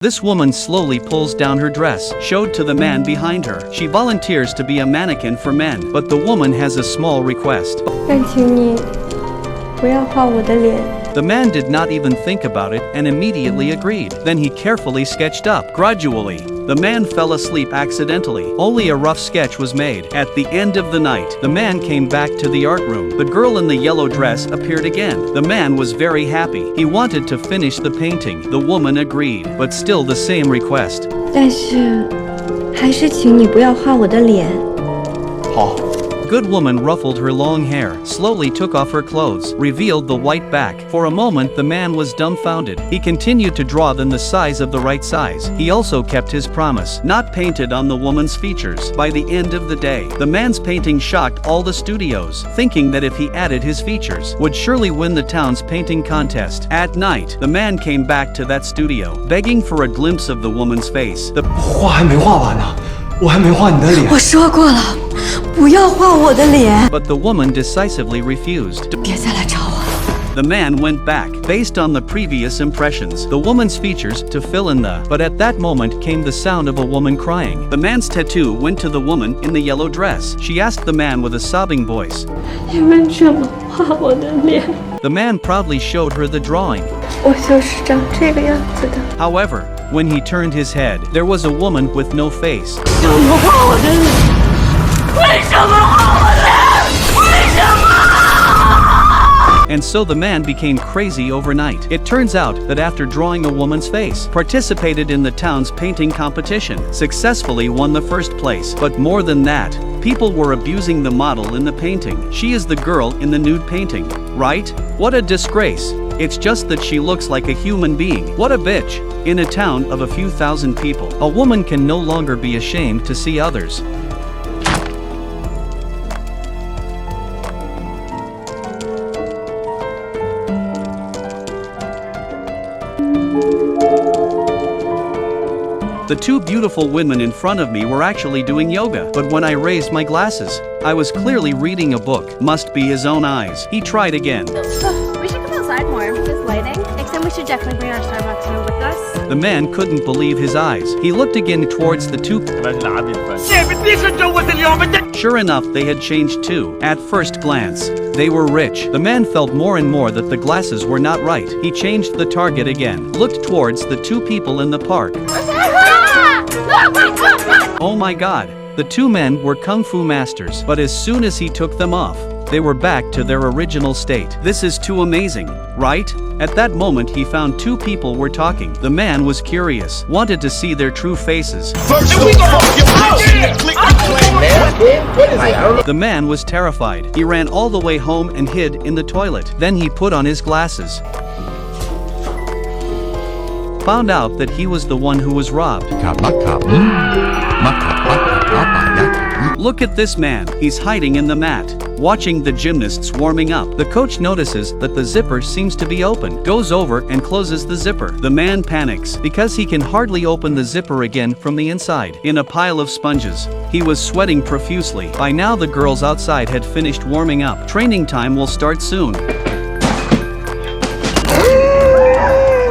This woman slowly pulls down her dress, showed to the man behind her. She volunteers to be a mannequin for men, but the woman has a small request. 但请你不要画我的脸。 The man did not even think about it and immediately agreed. Then he carefully sketched up. Gradually, the man fell asleep accidentally. Only a rough sketch was made. At the end of the night, the man came back to the art room. The girl in the yellow dress appeared again. The man was very happy. He wanted to finish the painting. The woman agreed, but still the same request. 但是，还是请你不要画我的脸。好。 Good woman ruffled her long hair, slowly took off her clothes, revealed the white back. For a moment the man was dumbfounded. He continued to draw them the size of the right size. He also kept his promise, not painted on the woman's features. By the end of the day, the man's painting shocked all the studios, thinking that if he added his features, would surely win the town's painting contest. At night, the man came back to that studio, begging for a glimpse of the woman's face. 画还没画完呢，我还没画你的脸。我说过了。 不要画我的脸 But the woman decisively refused. 别再来找我 The man went back, based on the previous impressions, the woman's features to fill in the. But at that moment came the sound of a woman crying. The man's tattoo went to the woman in the yellow dress. She asked the man with a sobbing voice. 你们怎么画我的脸 The man proudly showed her the drawing. 我就是长这个样子的 However, when he turned his head, there was a woman with no face. 怎么画我的脸 为什么画我脸？为什么？ And so the man became crazy overnight. It turns out that after drawing a woman's face, participated in the town's painting competition, successfully won the first place. But more than that, people were abusing the model in the painting. She is the girl in the nude painting, right? What a disgrace. It's just that she looks like a human being. What a bitch. In a town of a few thousand people, a woman can no longer be ashamed to see others. The two beautiful women in front of me were actually doing yoga, but when I raised my glasses, I was clearly reading a book. Must be his own eyes. He tried again. We should come outside more with this lighting. Next time we should definitely bring our Starbucks here with us. The man couldn't believe his eyes. He looked again towards the two. Sure enough, they had changed too. At first glance, they were rich. The man felt more and more that the glasses were not right. He changed the target again, looked towards the two people in the park. Oh my god, the two men were kung fu masters, but as soon as he took them off, they were back to their original state. This is too amazing, right? At that moment he found two people were talking. The man was curious, wanted to see their true faces. The man was terrified. He ran all the way home and hid in the toilet. Then he put on his glasses. Found out that he was the one who was robbed. Look at this man, he's hiding in the mat, watching the gymnasts warming up. The coach notices that the zipper seems to be open, goes over and closes the zipper. The man panics, because he can hardly open the zipper again from the inside. In a pile of sponges, he was sweating profusely. By now the girls outside had finished warming up. Training time will start soon.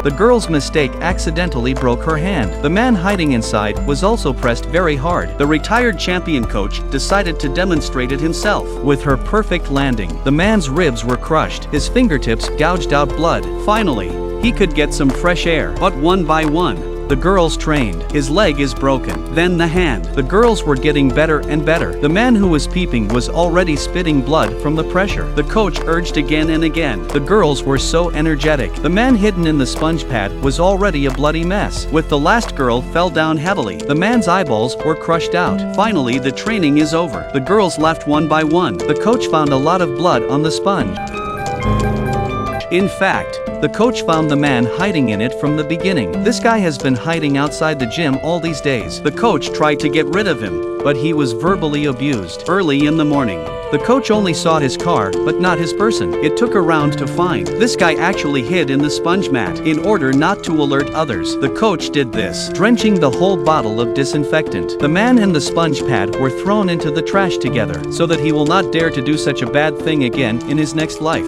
The girl's mistake accidentally broke her hand. The man hiding inside was also pressed very hard. The retired champion coach decided to demonstrate it himself. With her perfect landing, the man's ribs were crushed. His fingertips gouged out blood. Finally, he could get some fresh air. But one by one, the girls trained. His leg is broken. Then the hand. The girls were getting better and better. The man who was peeping was already spitting blood from the pressure. The coach urged again and again. The girls were so energetic. The man hidden in the sponge pad was already a bloody mess. With the last girl fell down heavily. The man's eyeballs were crushed out. Finally, the training is over. The girls left one by one. The coach found a lot of blood on the sponge. In fact, the coach found the man hiding in it from the beginning. This guy has been hiding outside the gym all these days. The coach tried to get rid of him, but he was verbally abused. Early in the morning, the coach only saw his car, but not his person. It took a round to find. This guy actually hid in the sponge mat in order not to alert others. The coach did this, drenching the whole bottle of disinfectant. The man and the sponge pad were thrown into the trash together, so that he will not dare to do such a bad thing again in his next life.